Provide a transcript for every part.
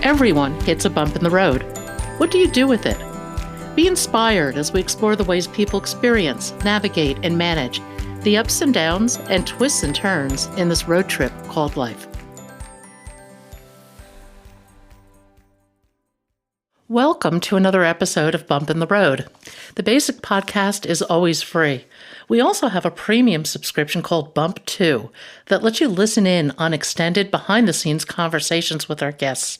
Everyone hits a bump in the road. What do you do with it? Be inspired as we explore the ways people experience, navigate, and manage the ups and downs and twists and turns in this road trip called life. Welcome to another episode of Bump in the Road. The basic podcast is always free. We also have a premium subscription called Bump 2 that lets you listen in on extended behind-the-scenes conversations with our guests.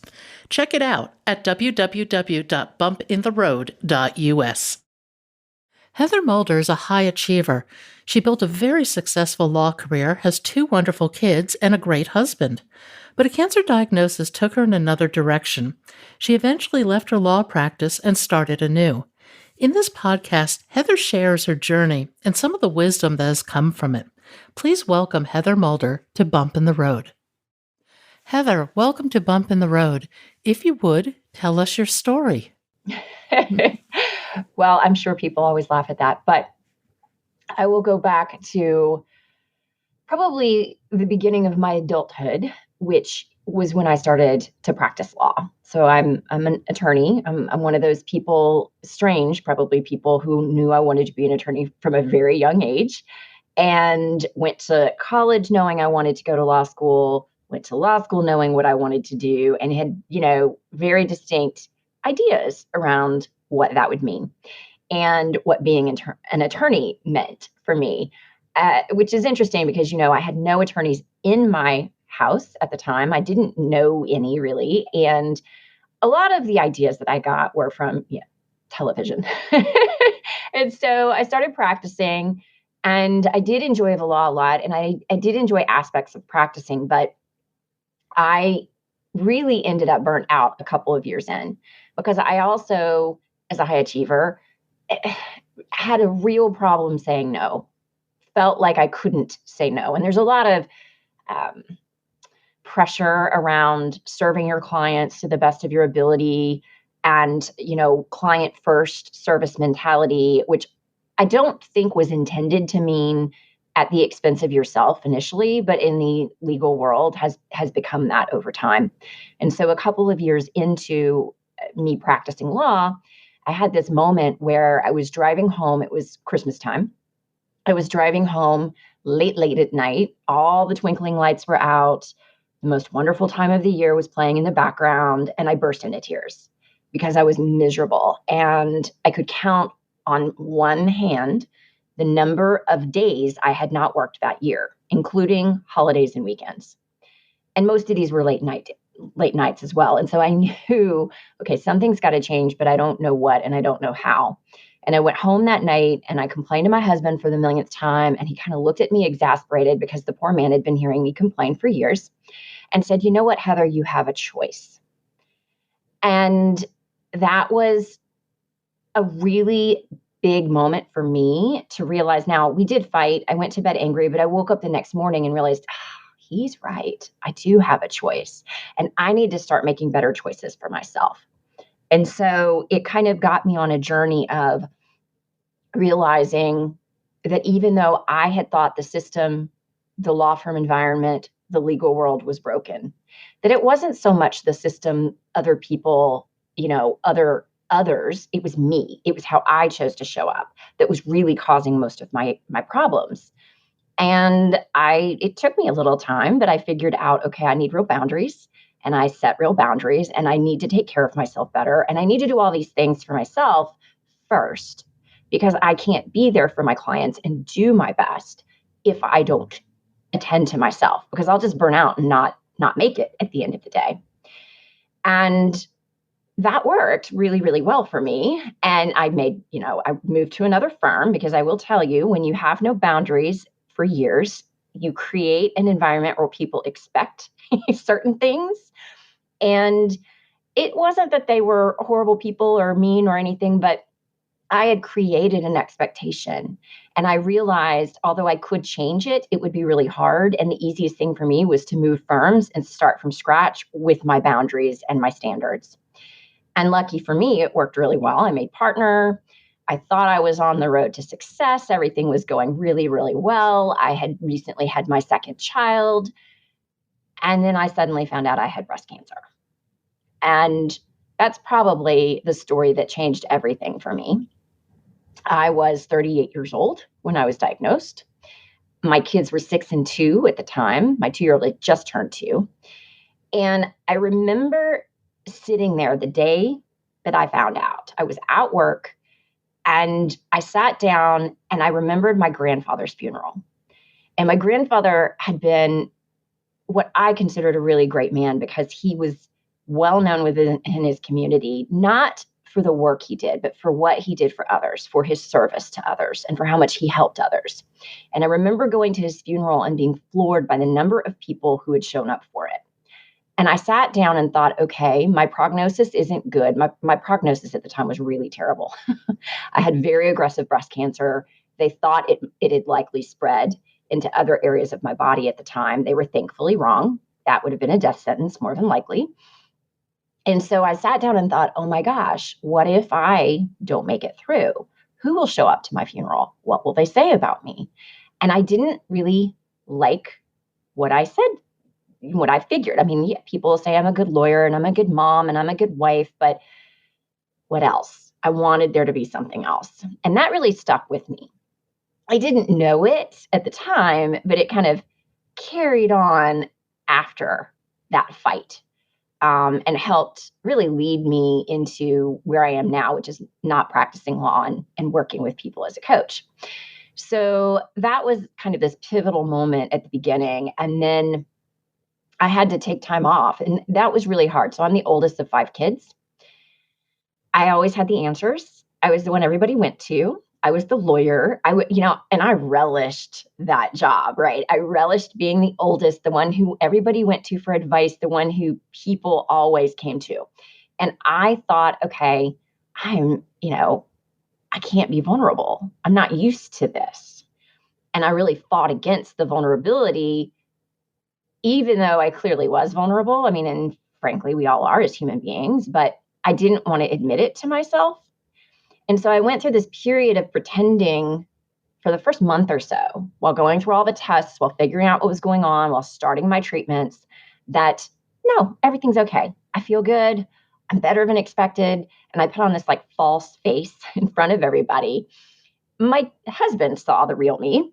Check it out at www.bumpintheroad.us. Heather Moulder is a high achiever. She built a very successful law career, has 2 wonderful kids, and a great husband. But a cancer diagnosis took her in another direction. She eventually left her law practice and started anew. In this podcast, Heather shares her journey and some of the wisdom that has come from it. Please welcome Heather Moulder to Bump in the Road. Heather, welcome to Bump in the Road. If you would, tell us your story. Well, I'm sure people always laugh at that, but I will go back to probably the beginning of my adulthood, which was when I started to practice law. So I'm an attorney. I'm one of those people, strange, probably people who knew I wanted to be an attorney from a very young age, and went to college knowing I wanted to go to law school, went to law school knowing what I wanted to do, and had, very distinct ideas around what that would mean and what being an attorney meant for me, which is interesting because, I had no attorneys in my house at the time. I didn't know any really. And a lot of the ideas that I got were from television. And so I started practicing, and I did enjoy the law a lot. And I did enjoy aspects of practicing, but I really ended up burnt out a couple of years in because I also, as a high achiever, had a real problem saying no, felt like I couldn't say no. And there's a lot of pressure around serving your clients to the best of your ability and, client first service mentality, which I don't think was intended to mean at the expense of yourself initially, but in the legal world has become that over time. And so a couple of years into me practicing law, I had this moment where I was driving home. It was Christmas time. I was driving home late at night. All the twinkling lights were out. The most wonderful time of the year was playing in the background, and I burst into tears because I was miserable. And I could count on one hand the number of days I had not worked that year, including holidays and weekends. And most of these were late nights as well. And so I knew, okay, something's got to change, but I don't know what, and I don't know how. And I went home that night and I complained to my husband for the millionth time. And he kind of looked at me exasperated because the poor man had been hearing me complain for years and said, "You know what, Heather, you have a choice." And that was a really big moment for me to realize. Now, we did fight. I went to bed angry, but I woke up the next morning and realized, he's right. I do have a choice, and I need to start making better choices for myself. And so it kind of got me on a journey of realizing that even though I had thought the system, the law firm environment, the legal world was broken, that it wasn't so much the system, other people, others, it was me. It was how I chose to show up that was really causing most of my problems. And it took me a little time, but I figured out, okay, I need real boundaries, and I set real boundaries, and I need to take care of myself better. And I need to do all these things for myself first, because I can't be there for my clients and do my best if I don't attend to myself, because I'll just burn out and not make it at the end of the day. And that worked really, really well for me. And I moved to another firm, because I will tell you, when you have no boundaries for years, you create an environment where people expect certain things. And it wasn't that they were horrible people or mean or anything, but I had created an expectation. And I realized, although I could change it, it would be really hard. And the easiest thing for me was to move firms and start from scratch with my boundaries and my standards. And lucky for me, it worked really well. I made partner. I thought I was on the road to success. Everything was going really, really well. I had recently had my second child. And then I suddenly found out I had breast cancer. And that's probably the story that changed everything for me. I was 38 years old when I was diagnosed. My kids were 6 and 2 at the time. My 2-year-old had just turned 2. And I remember sitting there the day that I found out. I was at work and I sat down and I remembered my grandfather's funeral. And my grandfather had been what I considered a really great man because he was well known within in his community, not for the work he did, but for what he did for others, for his service to others, and for how much he helped others. And I remember going to his funeral and being floored by the number of people who had shown up for it. And I sat down and thought, okay, my prognosis isn't good. My prognosis at the time was really terrible. I had very aggressive breast cancer. They thought it had likely spread into other areas of my body at the time. They were thankfully wrong. That would have been a death sentence, more than likely. And so I sat down and thought, oh my gosh, what if I don't make it through? Who will show up to my funeral? What will they say about me? And I didn't really like what I said, what I figured. I mean, yeah, people say I'm a good lawyer and I'm a good mom and I'm a good wife, but what else? I wanted there to be something else. And that really stuck with me. I didn't know it at the time, but it kind of carried on after that fight, and helped really lead me into where I am now, which is not practicing law and working with people as a coach. So that was kind of this pivotal moment at the beginning. And then I had to take time off, and that was really hard. So I'm the oldest of 5 kids. I always had the answers. I was the one everybody went to. I was the lawyer. And I relished that job, right? I relished being the oldest, the one who everybody went to for advice, the one who people always came to. And I thought, okay, I can't be vulnerable. I'm not used to this. And I really fought against the vulnerability, even though I clearly was vulnerable. I mean, and frankly, we all are as human beings, but I didn't want to admit it to myself. And so I went through this period of pretending for the first month or so, while going through all the tests, while figuring out what was going on, while starting my treatments, that no, everything's okay. I feel good. I'm better than expected. And I put on this like false face in front of everybody. My husband saw the real me.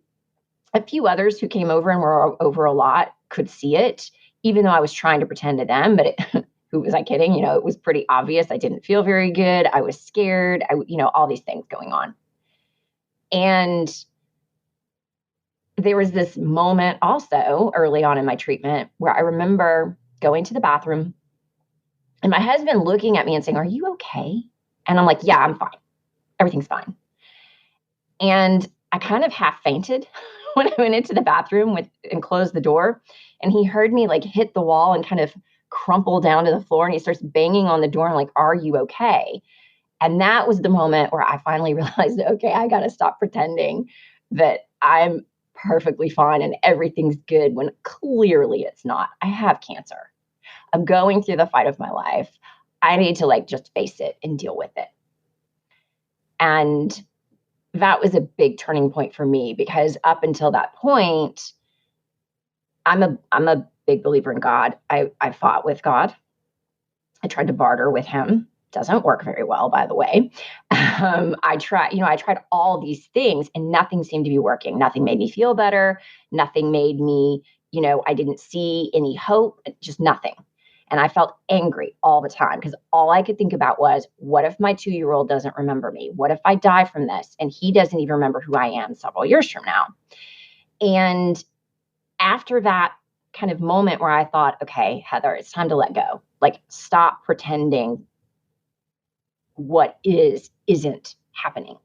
A few others who came over and were over a lot could see it, even though I was trying to pretend to them. But who was I kidding? It was pretty obvious. I didn't feel very good. I was scared. All these things going on. And there was this moment also early on in my treatment where I remember going to the bathroom and my husband looking at me and saying, "Are you okay?" And I'm like, "Yeah, I'm fine. Everything's fine." And I kind of half fainted when I went into the bathroom and closed the door. And he heard me like hit the wall and kind of crumple down to the floor. And he starts banging on the door and like, "Are you okay?" And that was the moment where I finally realized, okay, I got to stop pretending that I'm perfectly fine and everything's good when clearly it's not. I have cancer. I'm going through the fight of my life. I need to like just face it and deal with it. And that was a big turning point for me because up until that point, I'm a big believer in God. I fought with God. I tried to barter with him. Doesn't work very well, by the way. I tried all these things and nothing seemed to be working. Nothing made me feel better. Nothing made me, I didn't see any hope, just nothing. And I felt angry all the time because all I could think about was, what if my 2-year-old doesn't remember me? What if I die from this and he doesn't even remember who I am several years from now? And after that kind of moment where I thought, okay, Heather, it's time to let go. Like, stop pretending what isn't happening.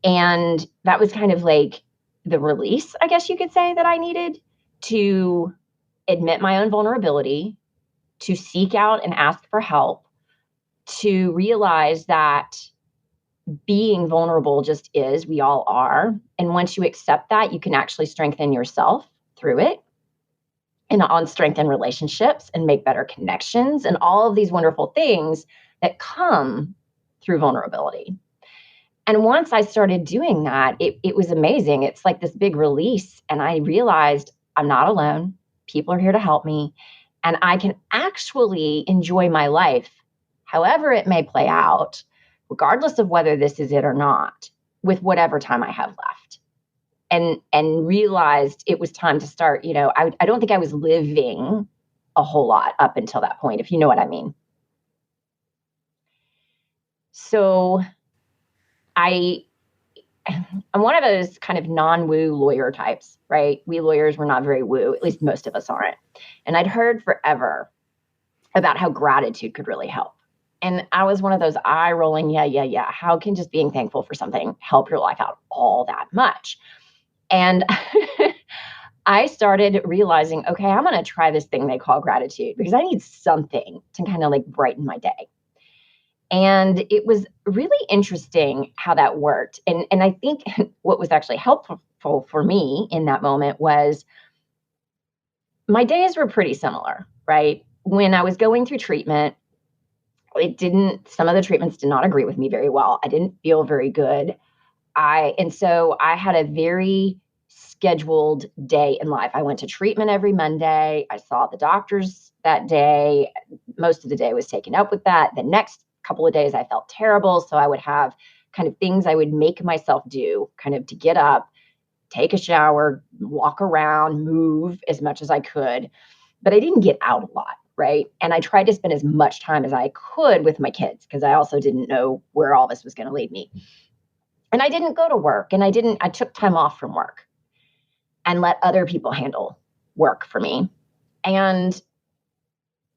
And that was kind of like the release, I guess you could say, that I needed to admit my own vulnerability, to seek out and ask for help, to realize that being vulnerable just is, we all are. And once you accept that, you can actually strengthen yourself through it and on strengthen relationships and make better connections and all of these wonderful things that come through vulnerability. And once I started doing that, it was amazing. It's like this big release. And I realized I'm not alone. People are here to help me. and I can actually enjoy my life however it may play out, regardless of whether this is it or not, with whatever time I have left. And realized it was time to start, I don't think I was living a whole lot up until that point, if you know what I mean. So I I'm one of those kind of non-woo lawyer types, right? We lawyers were not very woo, at least most of us aren't. And I'd heard forever about how gratitude could really help. And I was one of those eye rolling, yeah, yeah, yeah. How can just being thankful for something help your life out all that much? And I started realizing, okay, I'm going to try this thing they call gratitude because I need something to kind of like brighten my day. And it was really interesting how that worked. And I think what was actually helpful for me in that moment was my days were pretty similar, right? When I was going through treatment, some of the treatments did not agree with me very well. I didn't feel very good. And so I had a very scheduled day in life. I went to treatment every Monday. I saw the doctors that day. Most of the day was taken up with that. The next couple of days I felt terrible. So I would have kind of things I would make myself do kind of to get up, take a shower, walk around, move as much as I could. But I didn't get out a lot, right? And I tried to spend as much time as I could with my kids because I also didn't know where all this was going to lead me. And I didn't go to work and I took time off from work and let other people handle work for me. And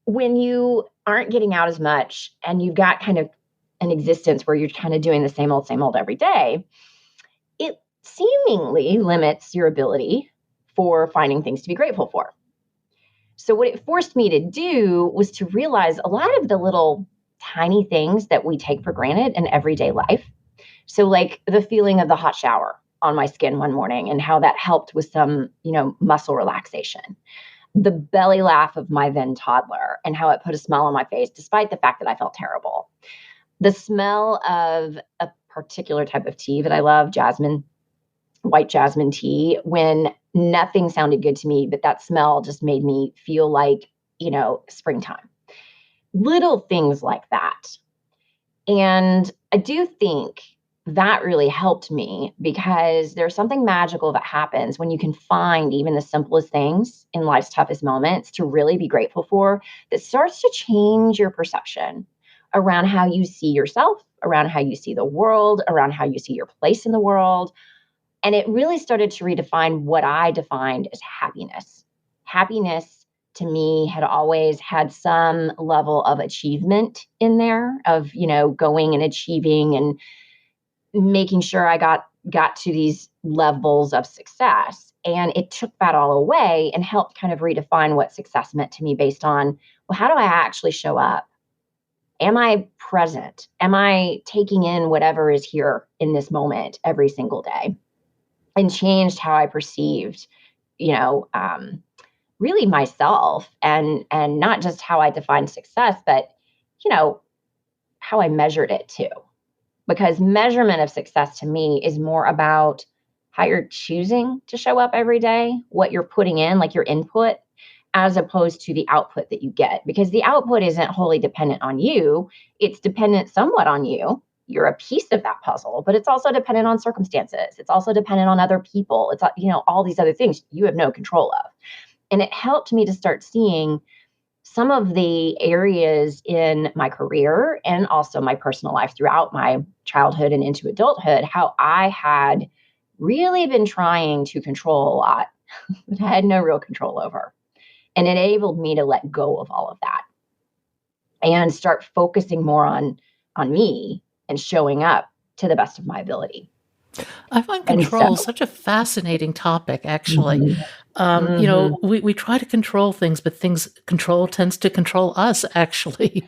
when you aren't getting out as much and you've got kind of an existence where you're kind of doing the same old every day, it seemingly limits your ability for finding things to be grateful for. So what it forced me to do was to realize a lot of the little tiny things that we take for granted in everyday life. So like the feeling of the hot shower on my skin one morning and how that helped with some, muscle relaxation. The belly laugh of my then toddler and how it put a smile on my face despite the fact that I felt terrible. The smell of a particular type of tea that I love, white jasmine tea, when nothing sounded good to me, but that smell just made me feel like, springtime. Little things like that. And I do think that really helped me because there's something magical that happens when you can find even the simplest things in life's toughest moments to really be grateful for that starts to change your perception around how you see yourself, around how you see the world, around how you see your place in the world. And it really started to redefine what I defined as happiness. Happiness to me had always had some level of achievement in there of, going and achieving and making sure I got to these levels of success. And it took that all away and helped kind of redefine what success meant to me based on, well, how do I actually show up? Am I present? Am I taking in whatever is here in this moment every single day? And changed how I perceived, you know, um, really myself and not just how I defined success, but you know, how I measured it too. Because measurement of success to me is more about how you're choosing to show up every day, what you're putting in, like your input, as opposed to the output that you get. Because the output isn't wholly dependent on you, it's dependent somewhat on you. You're a piece of that puzzle, but it's also dependent on circumstances. It's also dependent on other people. It's, all these other things you have no control of. And it helped me to start seeing some of the areas in my career and also my personal life throughout my childhood and into adulthood, how I had really been trying to control a lot that I had no real control over. And it enabled me to let go of all of that and start focusing more on me and showing up to the best of my ability. I find And so, control such a fascinating topic, actually. mhm, mhm, We try to control things, but control tends to control us, actually,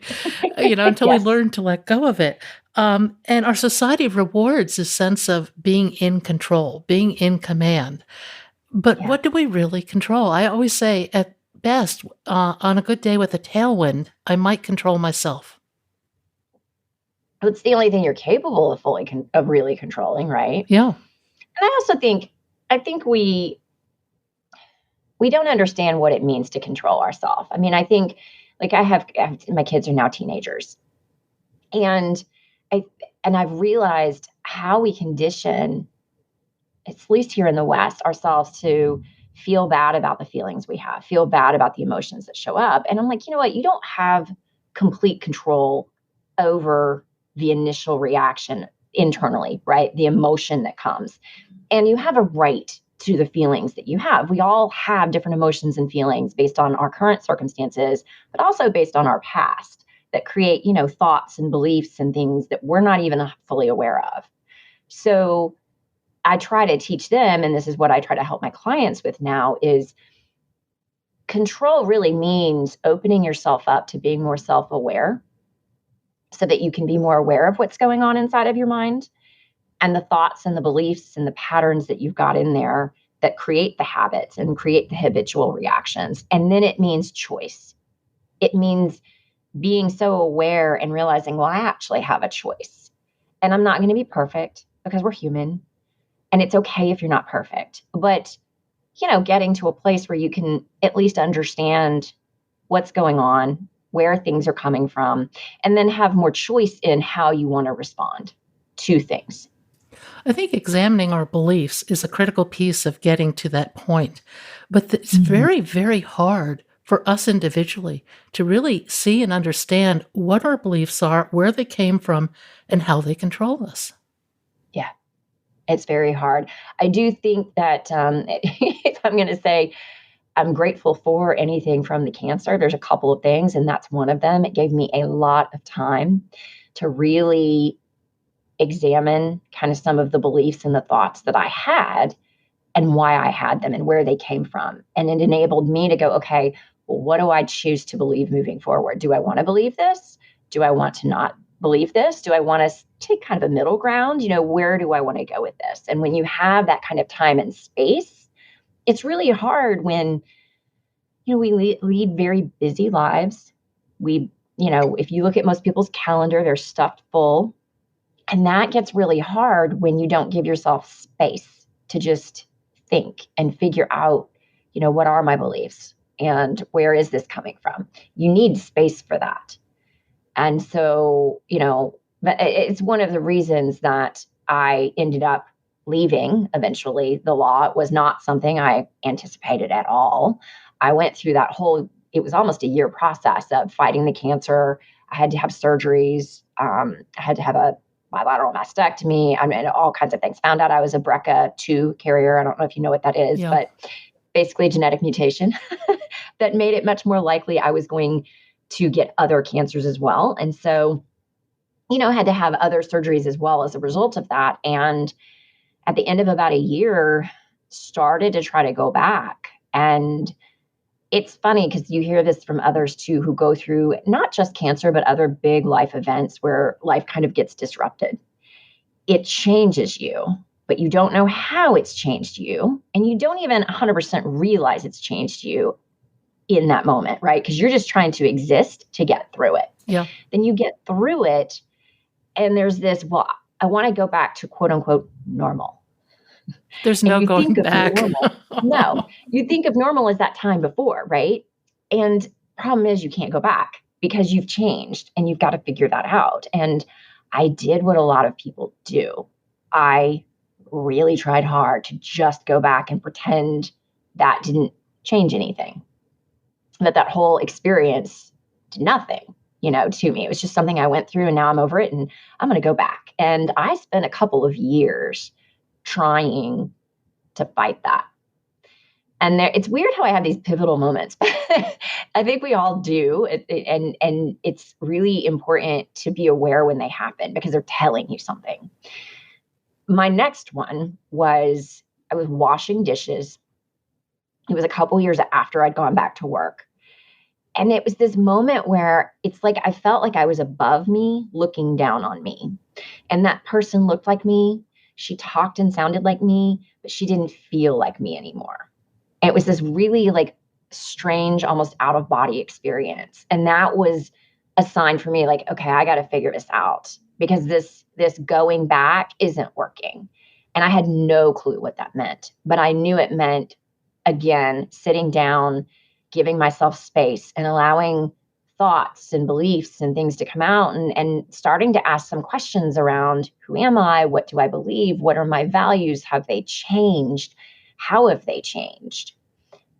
until we yes, learn to let go of it. And our society rewards a sense of being in control, being in command. But yeah. what do we really control? I always say, at best, on a good day with a tailwind, I might control myself. It's the only thing you're capable of of really controlling, right? Yeah. And I also think we we don't understand what it means to control ourselves. I mean, I think like my kids are now teenagers, and I and I've realized how we condition, at least here in the West, ourselves to feel bad about the feelings we have, feel bad about the emotions that show up. And I'm like, you know what? You don't have complete control over the initial reaction internally, right? The emotion that comes. And you have a right to the feelings that you have. We all have different emotions and feelings based on our current circumstances, but also based on our past that create, thoughts and beliefs and things that we're not even fully aware of. So I try to teach them, and this is what I try to help my clients with now, is control really means opening yourself up to being more self-aware so that you can be more aware of what's going on inside of your mind and the thoughts and the beliefs and the patterns that you've got in there that create the habits and create the habitual reactions. And then it means choice. It means being so aware and realizing, well, I actually have a choice. And I'm not going to be perfect because we're human. And it's okay if you're not perfect. But, getting to a place where you can at least understand what's going on, where things are coming from, and then have more choice in how you want to respond to things. I think examining our beliefs is a critical piece of getting to that point. But it's Mhm. very, very hard for us individually to really see and understand what our beliefs are, where they came from, and how they control us. Yeah, it's very hard. I do think that if I'm going to say I'm grateful for anything from the cancer, there's a couple of things, and that's one of them. It gave me a lot of time to really examine kind of some of the beliefs and the thoughts that I had and why I had them and where they came from. And it enabled me to go, okay, well, what do I choose to believe moving forward? Do I want to believe this? Do I want to not believe this? Do I want to take kind of a middle ground? Where do I want to go with this? And when you have that kind of time and space, it's really hard when, we lead very busy lives. If you look at most people's calendar, they're stuffed full. And that gets really hard when you don't give yourself space to just think and figure out, what are my beliefs and where is this coming from? You need space for that. And so, it's one of the reasons that I ended up leaving eventually. The law. It was not something I anticipated at all. I went through it was almost a year process of fighting the cancer. I had to have surgeries. I had to have a bilateral mastectomy. I mean, all kinds of things. Found out I was a BRCA2 carrier. I don't know if you know what that is, Yeah. but basically a genetic mutation that made it much more likely I was going to get other cancers as well. And so, had to have other surgeries as well as a result of that. And at the end of about a year, started to try to go back. And it's funny because you hear this from others too, who go through not just cancer, but other big life events where life kind of gets disrupted. It changes you, but you don't know how it's changed you. And you don't even 100% realize it's changed you in that moment, right? Because you're just trying to exist to get through it. Yeah. Then you get through it, and there's this, well, I want to go back to quote unquote normal. There's And no you think going of back. normal. No, you think of normal as that time before, right? And problem is you can't go back because you've changed and you've got to figure that out. And I did what a lot of people do. I really tried hard to just go back and pretend that didn't change anything. That whole experience did nothing, to me. It was just something I went through and now I'm over it and I'm going to go back. And I spent a couple of years trying to fight that. And it's weird how I have these pivotal moments. I think we all do. And it's really important to be aware when they happen because they're telling you something. My next one was I was washing dishes. It was a couple years after I'd gone back to work. And it was this moment where it's like I felt like I was above me looking down on me. And that person looked like me. She talked and sounded like me, but she didn't feel like me anymore. And it was this really like strange, almost out of body experience. And that was a sign for me like, okay, I got to figure this out because this going back isn't working. And I had no clue what that meant, but I knew it meant again, sitting down, giving myself space and allowing thoughts and beliefs and things to come out, and starting to ask some questions around, who am I? What do I believe? What are my values? Have they changed? How have they changed?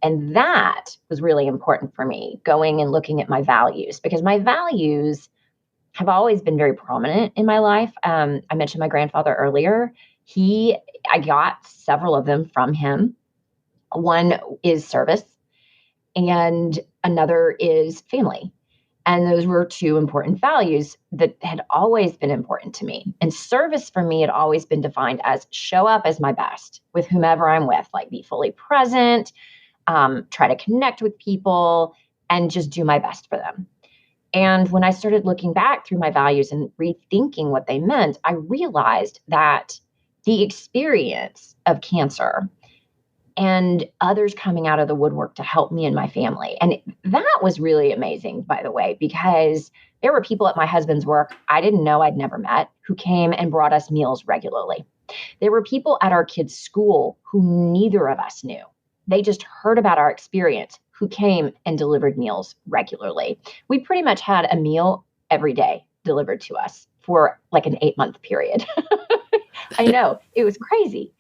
And that was really important for me, going and looking at my values, because my values have always been very prominent in my life. I mentioned my grandfather earlier. I got several of them from him. One is service, and another is family. And those were two important values that had always been important to me. And service for me had always been defined as show up as my best with whomever I'm with, like be fully present, try to connect with people, and just do my best for them. And when I started looking back through my values and rethinking what they meant, I realized that the experience of cancer and others coming out of the woodwork to help me and my family. And that was really amazing, by the way, because there were people at my husband's work I didn't know, I'd never met, who came and brought us meals regularly. There were people at our kids' school who neither of us knew. They just heard about our experience, who came and delivered meals regularly. We pretty much had a meal every day delivered to us for like an 8-month period. I know, it was crazy.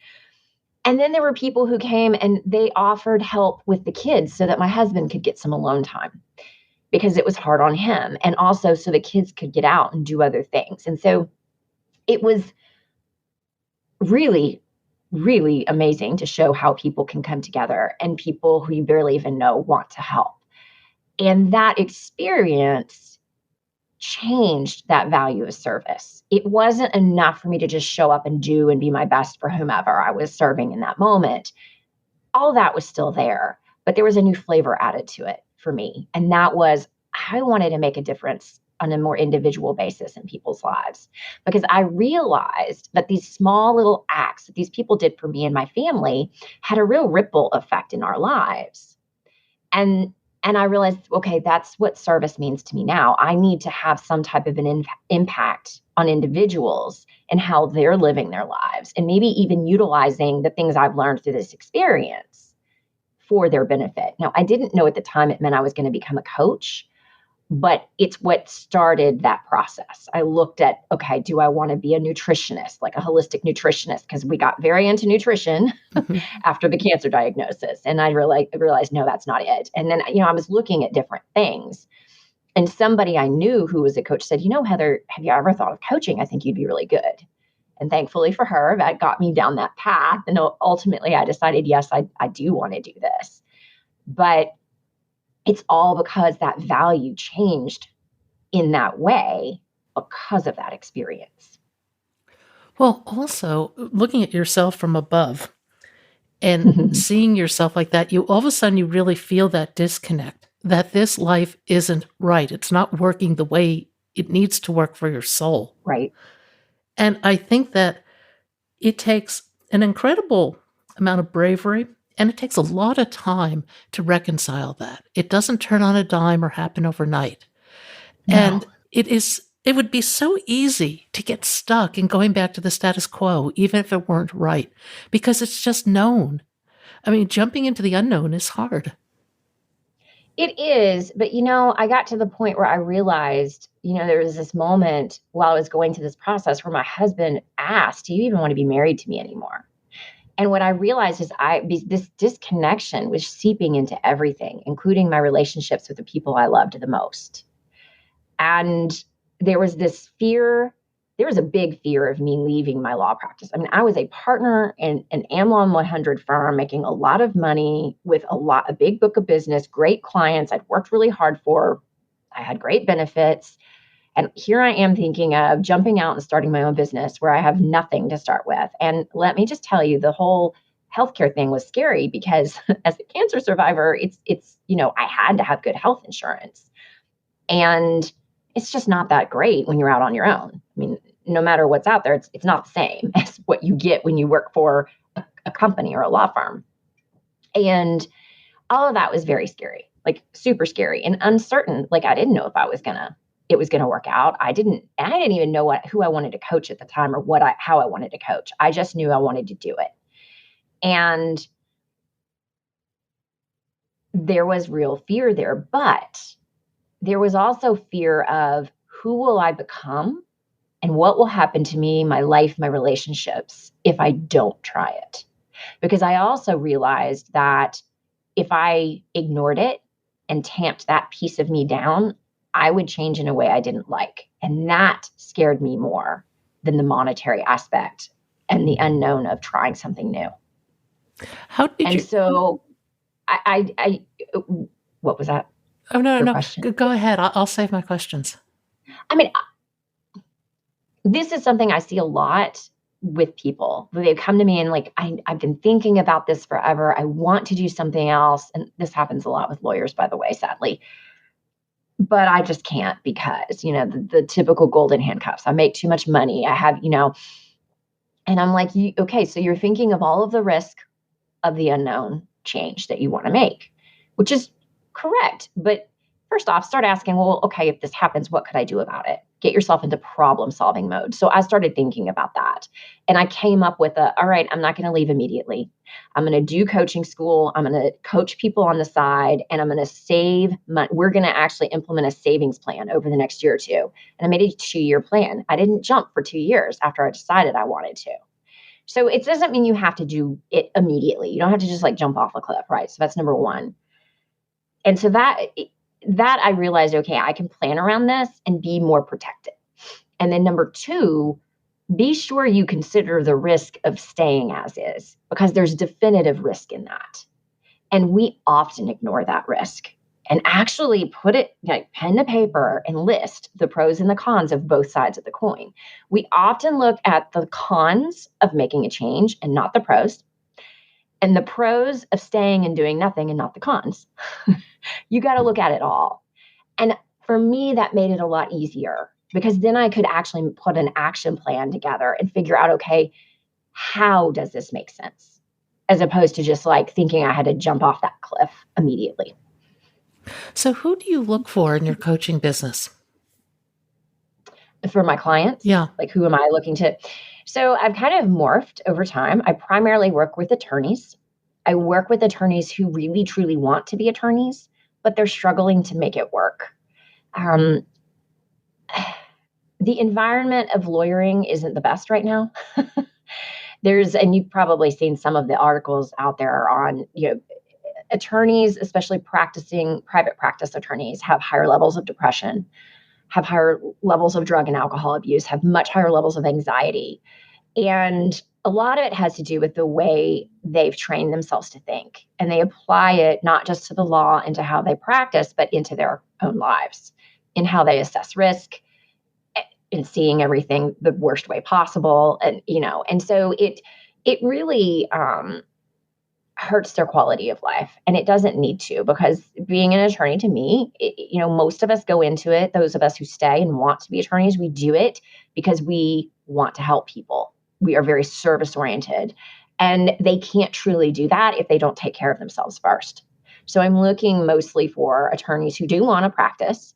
And then there were people who came and they offered help with the kids so that my husband could get some alone time, because it was hard on him. And also so the kids could get out and do other things. And so it was really, really amazing to show how people can come together, and people who you barely even know want to help. And that experience changed that value of service. It wasn't enough for me to just show up and do and be my best for whomever I was serving in that moment. All that was still there, but there was a new flavor added to it for me. And that was, I wanted to make a difference on a more individual basis in people's lives, because I realized that these small little acts that these people did for me and my family had a real ripple effect in our lives. And and I realized, okay, that's what service means to me now. I need to have some type of an impact on individuals and how they're living their lives, and maybe even utilizing the things I've learned through this experience for their benefit. Now, I didn't know at the time it meant I was going to become a coach, but it's what started that process. I looked at, okay, do I want to be a nutritionist, like a holistic nutritionist? Because we got very into nutrition Mhm. after the cancer diagnosis. And I realized, no, that's not it. And then, I was looking at different things. And somebody I knew who was a coach said, Heather, have you ever thought of coaching? I think you'd be really good. And thankfully for her, that got me down that path. And ultimately, I decided, yes, I do want to do this. But it's all because that value changed in that way because of that experience. Well, also, looking at yourself from above and seeing yourself like that, you all of a sudden you really feel that disconnect, that this life isn't right. It's not working the way it needs to work for your soul. Right. And I think that it takes an incredible amount of bravery, and it takes a lot of time to reconcile that. It doesn't turn on a dime or happen overnight. And No. it would be so easy to get stuck in going back to the status quo, even if it weren't right, because it's just known. I mean, jumping into the unknown is hard. It is, but I got to the point where I realized, there was this moment while I was going through this process where my husband asked, "Do you even want to be married to me anymore?" And what I realized is this disconnection was seeping into everything, including my relationships with the people I loved the most. And there was this fear. There was a big fear of me leaving my law practice. I mean, I was a partner in an AmLaw 100 firm, making a lot of money with a big book of business, great clients I'd worked really hard for. I had great benefits. And here I am thinking of jumping out and starting my own business where I have nothing to start with. And let me just tell you, the whole healthcare thing was scary because as a cancer survivor, I had to have good health insurance. And it's just not that great when you're out on your own. I mean, no matter what's out there, it's not the same as what you get when you work for a company or a law firm. And all of that was very scary, like super scary and uncertain. Like I didn't know if it was gonna work out. I didn't even know who I wanted to coach at the time, or how I wanted to coach. I just knew I wanted to do it. And there was real fear there, but there was also fear of who will I become and what will happen to me, my life, my relationships if I don't try it. Because I also realized that if I ignored it and tamped that piece of me down, I would change in a way I didn't like. And that scared me more than the monetary aspect and the unknown of trying something new. How did And you? so I what was that? Oh, no, Your no. question? Go ahead. I'll save my questions. I mean, this is something I see a lot with people. They come to me and like, I've been thinking about this forever. I want to do something else. And this happens a lot with lawyers, by the way, sadly. But I just can't because, the typical golden handcuffs. I make too much money. I have, and I'm like, okay, so you're thinking of all of the risk of the unknown change that you want to make, which is correct. But first off, start asking, well, okay, if this happens, what could I do about it? Get yourself into problem solving mode. So I started thinking about that. And I came up with all right, I'm not going to leave immediately. I'm going to do coaching school. I'm going to coach people on the side and I'm going to save money. We're going to actually implement a savings plan over the next year or two. And I made a 2-year plan. I didn't jump for 2 years after I decided I wanted to. So it doesn't mean you have to do it immediately. You don't have to just like jump off a cliff, right? So that's number one. And so that I realized, okay, I can plan around this and be more protected. And then number two, be sure you consider the risk of staying as is because there's definitive risk in that. And we often ignore that risk and actually put it like pen to paper and list the pros and the cons of both sides of the coin. We often look at the cons of making a change and not the pros, and the pros of staying and doing nothing and not the cons. You got to look at it all. And for me, that made it a lot easier because then I could actually put an action plan together and figure out, okay, how does this make sense? As opposed to just like thinking I had to jump off that cliff immediately. So, who do you look for in your coaching business? For my clients, Yeah. like who am I looking to? So I've kind of morphed over time. I primarily work with attorneys. I work with attorneys who really truly want to be attorneys, but they're struggling to make it work. Um, the environment of lawyering isn't the best right now. And you've probably seen some of the articles out there on, attorneys, especially practicing private practice attorneys, have higher levels of depression, have higher levels of drug and alcohol abuse, have much higher levels of anxiety. And a lot of it has to do with the way they've trained themselves to think. And they apply it not just to the law and to how they practice, but into their own lives, in how they assess risk, in seeing everything the worst way possible. And so it really hurts their quality of life. And it doesn't need to, because being an attorney to me, most of us go into it, those of us who stay and want to be attorneys, we do it because we want to help people. We are very service oriented, and they can't truly do that if they don't take care of themselves first. So I'm looking mostly for attorneys who do want to practice,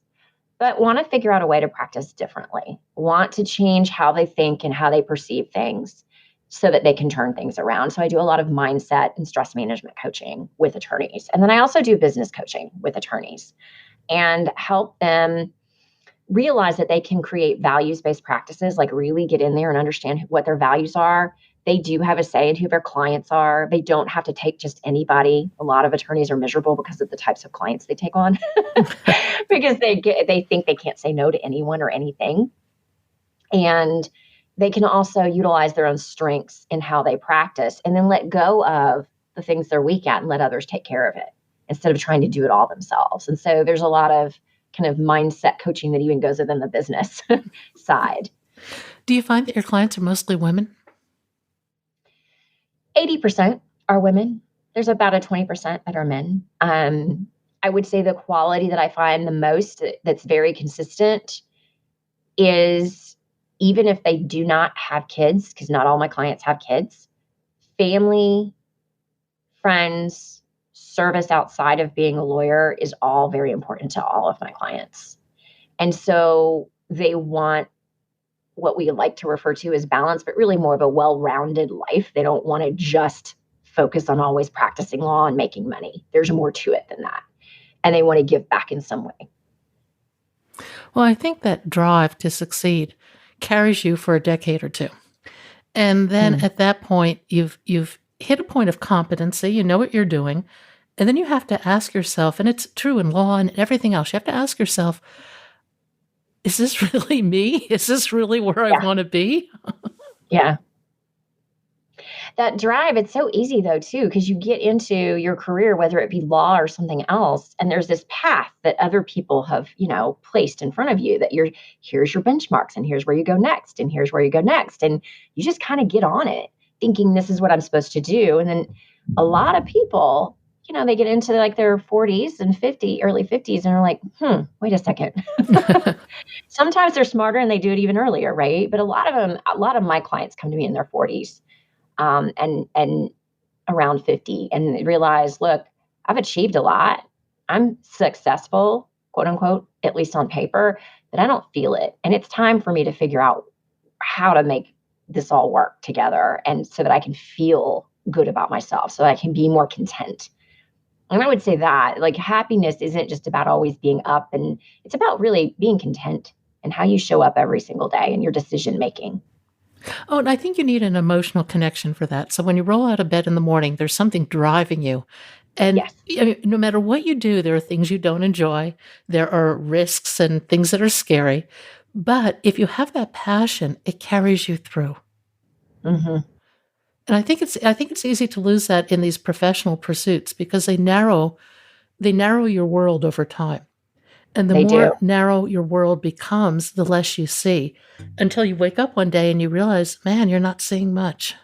but want to figure out a way to practice differently, want to change how they think and how they perceive things so that they can turn things around. So I do a lot of mindset and stress management coaching with attorneys. And then I also do business coaching with attorneys and help them realize that they can create values-based practices, like really get in there and understand what their values are. They do have a say in who their clients are. They don't have to take just anybody. A lot of attorneys are miserable because of the types of clients they take on because they think they can't say no to anyone or anything. And they can also utilize their own strengths in how they practice and then let go of the things they're weak at and let others take care of it instead of trying to do it all themselves. And so there's a lot of kind of mindset coaching that even goes within the business side. Do you find that your clients are mostly women? 80% are women. There's about a 20% that are men. I would say the quality that I find the most that's very consistent is, even if they do not have kids, because not all my clients have kids, family, friends, service outside of being a lawyer is all very important to all of my clients. And so they want what we like to refer to as balance, but really more of a well-rounded life. They don't want to just focus on always practicing law and making money. There's more to it than that. And they want to give back in some way. Well, I think that drive to succeed carries you for a decade or two. And then Mm. at that point, you've hit a point of competency, you know what you're doing, and then you have to ask yourself, and it's true in law and everything else, you have to ask yourself, is this really me? Is this really where I Yeah. want to be? Yeah. That drive, it's so easy though, too, because you get into your career, whether it be law or something else, and there's this path that other people have, placed in front of you that here's your benchmarks and here's where you go next and here's where you go next. And you just kind of get on it thinking this is what I'm supposed to do. And then a lot of people, they get into like their 40s and early 50s and are like, wait a second. Sometimes they're smarter and they do it even earlier, right? But a lot of my clients come to me in their 40s and around 50 and they realize, look, I've achieved a lot. I'm successful, quote unquote, at least on paper, but I don't feel it. And it's time for me to figure out how to make this all work together and so that I can feel good about myself, so I can be more content. And I would say that like happiness isn't just about always being up, and it's about really being content and how you show up every single day and your decision making. Oh, and I think you need an emotional connection for that. So when you roll out of bed in the morning, there's something driving you. And Yes. I mean, no matter what you do, there are things you don't enjoy. There are risks and things that are scary. But if you have that passion, it carries you through. Hmm. And I think it's easy to lose that in these professional pursuits because they narrow your world over time. And the They do. more narrow your world becomes, the less you see until you wake up one day and you realize, man, you're not seeing much.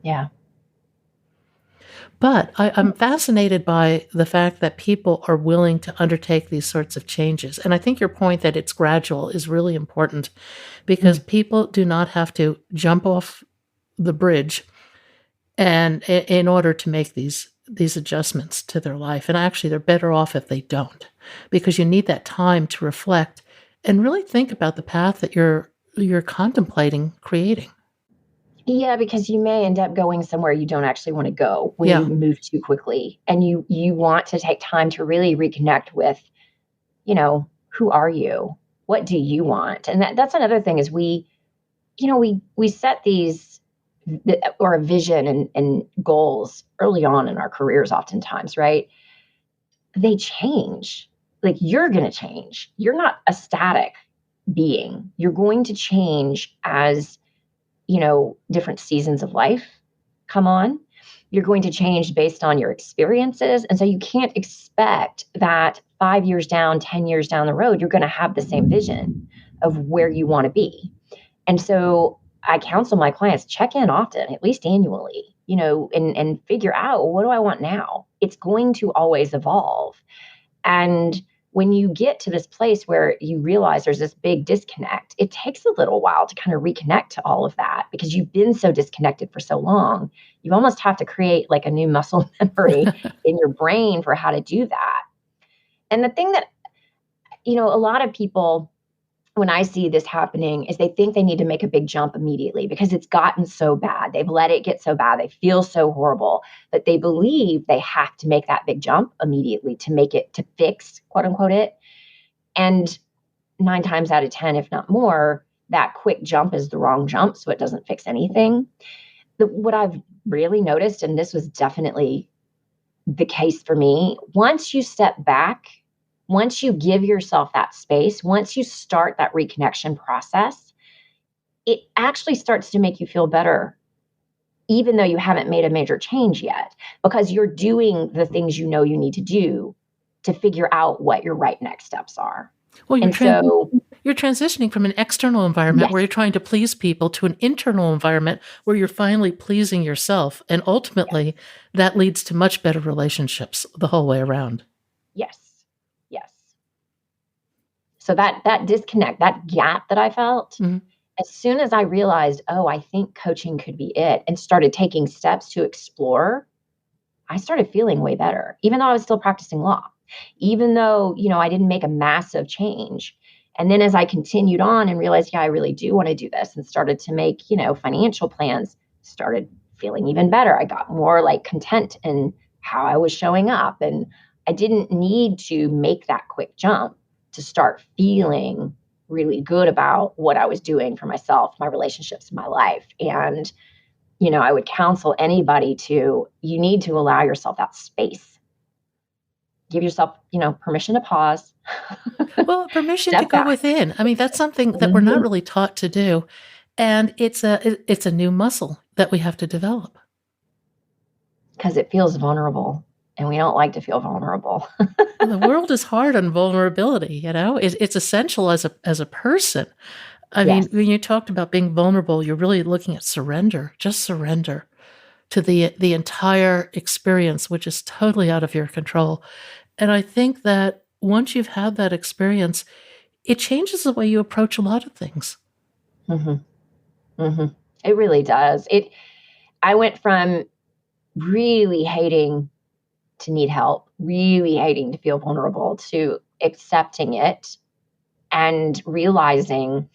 Yeah. But I'm fascinated by the fact that people are willing to undertake these sorts of changes. And I think your point that it's gradual is really important because Mm. people do not have to jump off the bridge and in order to make these adjustments to their life. And actually, they're better off if they don't, because you need that time to reflect and really think about the path that you're contemplating creating. Yeah, because you may end up going somewhere you don't actually want to go when you Yeah. move too quickly. And you want to take time to really reconnect with, who are you? What do you want? And that's another thing is we set these or a vision and goals early on in our careers oftentimes, right? They change. Like you're going to change. You're not a static being. You're going to change as different seasons of life come on. You're going to change based on your experiences. And so you can't expect that 5 years down, 10 years down the road, you're going to have the same vision of where you want to be. And so I counsel my clients check in often, at least annually, and figure out, well, what do I want now? It's going to always evolve. And when you get to this place where you realize there's this big disconnect, it takes a little while to kind of reconnect to all of that because you've been so disconnected for so long. You almost have to create like a new muscle memory in your brain for how to do that. And the thing that, a lot of people, when I see this happening, is they think they need to make a big jump immediately because it's gotten so bad. They've let it get so bad. They feel so horrible that they believe they have to make that big jump immediately to make it to fix, quote unquote, it. And 9 times out of 10, if not more, that quick jump is the wrong jump. So it doesn't fix anything. What I've really noticed, and this was definitely the case for me, once you step back, once you give yourself that space, once you start that reconnection process, it actually starts to make you feel better, even though you haven't made a major change yet, because you're doing the things you know you need to do to figure out what your right next steps are. Well, And so, you're transitioning from an external environment yes, where you're trying to please people to an internal environment where you're finally pleasing yourself. And ultimately, that leads to much better relationships the whole way around. yes, yes. So that disconnect, that gap that I felt, Mhm. as soon as I realized, oh, I think coaching could be it, and started taking steps to explore, I started feeling way better, even though I was still practicing law, even though, I didn't make a massive change. And then as I continued on and realized, yeah, I really do want to do this and started to make, financial plans, started feeling even better. I got more like content in how I was showing up. And I didn't need to make that quick jump to start feeling really good about what I was doing for myself, my relationships, my life. And, I would counsel anybody you need to allow yourself that space. Give yourself, permission to pause, Well, permission to step go back. within. I mean, that's something that we're not Mhm. really taught to do. And it's a new muscle that we have to develop. Because it feels vulnerable and we don't like to feel vulnerable. Well, the world is hard on vulnerability, It's essential as a person. I mean, Yes. when you talked about being vulnerable, you're really looking at surrender, just surrender to the entire experience, which is totally out of your control. And I think that once you've had that experience, it changes the way you approach a lot of things. Hmm. Hmm. It really does. I went from really hating to need help, really hating to feel vulnerable, to accepting it and realizing,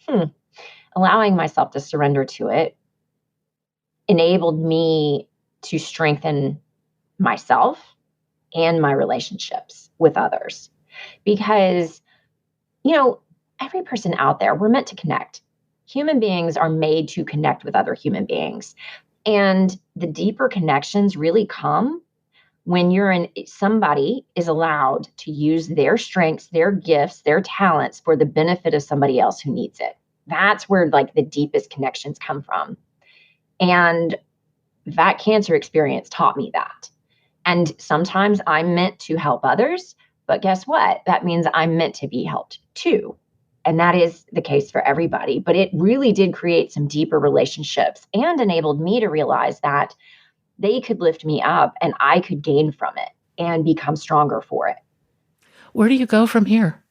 allowing myself to surrender to it enabled me to strengthen myself and my relationships with others. Because, you know, every person out there, we're meant to connect. Human beings are made to connect with other human beings. And the deeper connections really come when somebody is allowed to use their strengths, their gifts, their talents for the benefit of somebody else who needs it. That's where like the deepest connections come from. And that cancer experience taught me that. And sometimes I'm meant to help others, but guess what? That means I'm meant to be helped too. And that is the case for everybody. But it really did create some deeper relationships and enabled me to realize that they could lift me up and I could gain from it and become stronger for it. Where do you go from here?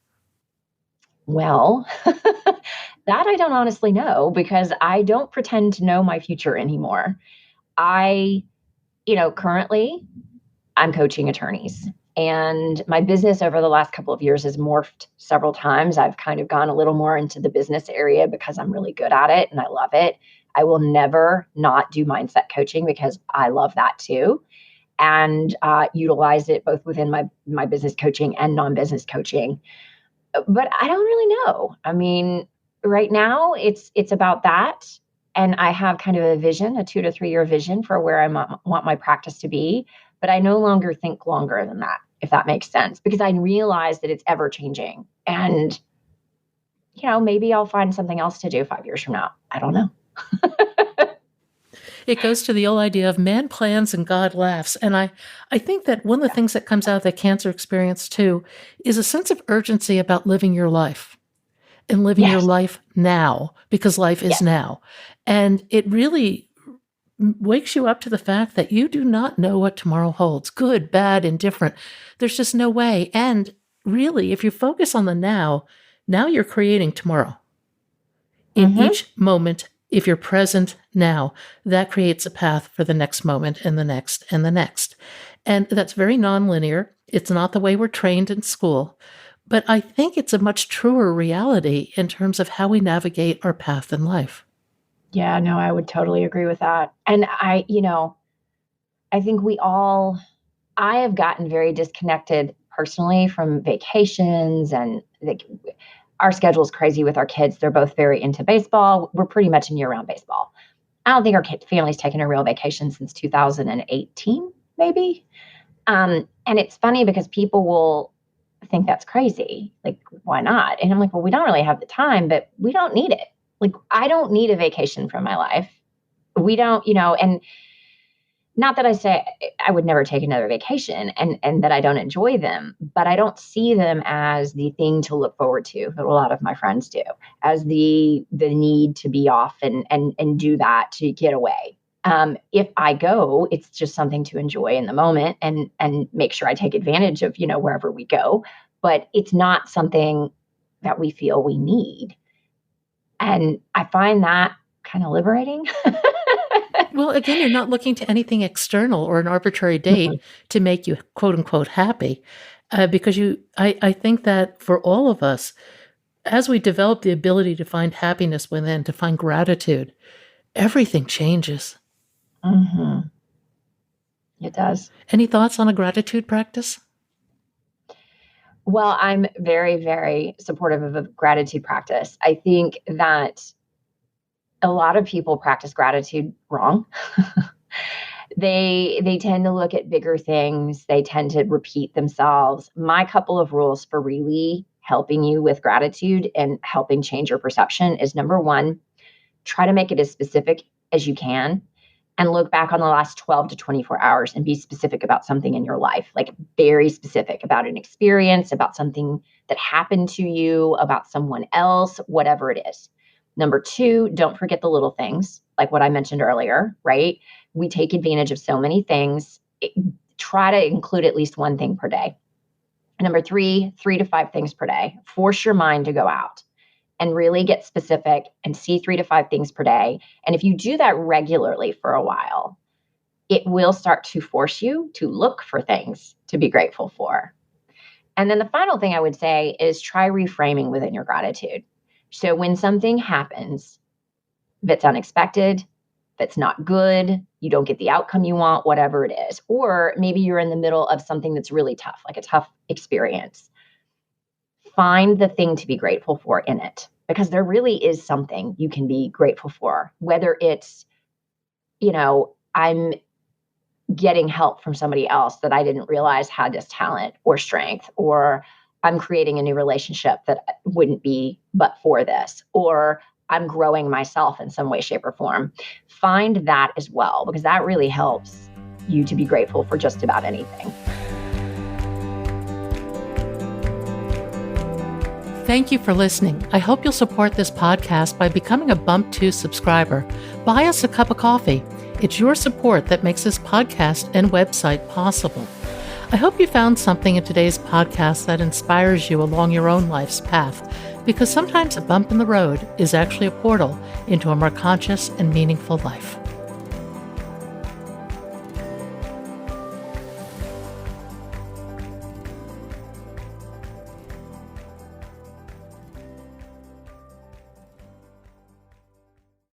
Well, that I don't honestly know because I don't pretend to know my future anymore. I, currently I'm coaching attorneys. And my business over the last couple of years has morphed several times. I've kind of gone a little more into the business area because I'm really good at it and I love it. I will never not do mindset coaching because I love that too, and utilize it both within my business coaching and non-business coaching. But I don't really know. I mean, right now it's about that, and I have kind of a vision, a 2 to 3 year vision for where want my practice to be. But I no longer think longer than that, if that makes sense, because I realize that it's ever changing, and maybe I'll find something else to do 5 years from now. I don't know. It goes to the old idea of man plans and God laughs. And I think that one of the things that comes out of that cancer experience too is a sense of urgency about living your life and living your Yes. life now because life is Yes. now. And it really wakes you up to the fact that you do not know what tomorrow holds, good, bad, indifferent. There's just no way. And really, if you focus on the now you're creating tomorrow. In Mm-hmm. each moment, if you're present now, that creates a path for the next moment and the next and the next. And that's very nonlinear. It's not the way we're trained in school. But I think it's a much truer reality in terms of how we navigate our path in life. Yeah, no, I would totally agree with that. And I think I have gotten very disconnected personally from vacations and our schedule is crazy with our kids. They're both very into baseball. We're pretty much in year-round baseball. I don't think our family's taken a real vacation since 2018, maybe. And it's funny because people will think that's crazy. Like, why not? And I'm like, well, we don't really have the time, but we don't need it. Like, I don't need a vacation from my life. We don't, and not that I say I would never take another vacation and that I don't enjoy them, but I don't see them as the thing to look forward to that a lot of my friends do, as the need to be off and do that to get away. If I go, it's just something to enjoy in the moment and make sure I take advantage of, wherever we go. But it's not something that we feel we need. And I find that kind of liberating. Well, again, you're not looking to anything external or an arbitrary date to make you quote unquote happy. Because I think that for all of us, as we develop the ability to find happiness within, to find gratitude, everything changes. Mm-hmm. It does. Any thoughts on a gratitude practice? Well, I'm very, very supportive of a gratitude practice. I think that a lot of people practice gratitude wrong. They tend to look at bigger things. They tend to repeat themselves. My couple of rules for really helping you with gratitude and helping change your perception is number one, try to make it as specific as you can and look back on the last 12 to 24 hours and be specific about something in your life, like very specific about an experience, about something that happened to you, about someone else, whatever it is. Number two, don't forget the little things, like what I mentioned earlier, right? We take advantage of so many things. Try to include at least one thing per day. Number three, 3 to 5 things per day. Force your mind to go out and really get specific and see 3 to 5 things per day. And if you do that regularly for a while, it will start to force you to look for things to be grateful for. And then the final thing I would say is try reframing within your gratitude. So when something happens that's unexpected, that's not good, you don't get the outcome you want, whatever it is, or maybe you're in the middle of something that's really tough, like a tough experience, find the thing to be grateful for in it, because there really is something you can be grateful for, whether it's, I'm getting help from somebody else that I didn't realize had this talent or strength, or I'm creating a new relationship that wouldn't be but for this, or I'm growing myself in some way, shape, or form. Find that as well, because that really helps you to be grateful for just about anything. Thank you for listening. I hope you'll support this podcast by becoming a Bump 2 subscriber. Buy us a cup of coffee. It's your support that makes this podcast and website possible. I hope you found something in today's podcast that inspires you along your own life's path, because sometimes a bump in the road is actually a portal into a more conscious and meaningful life.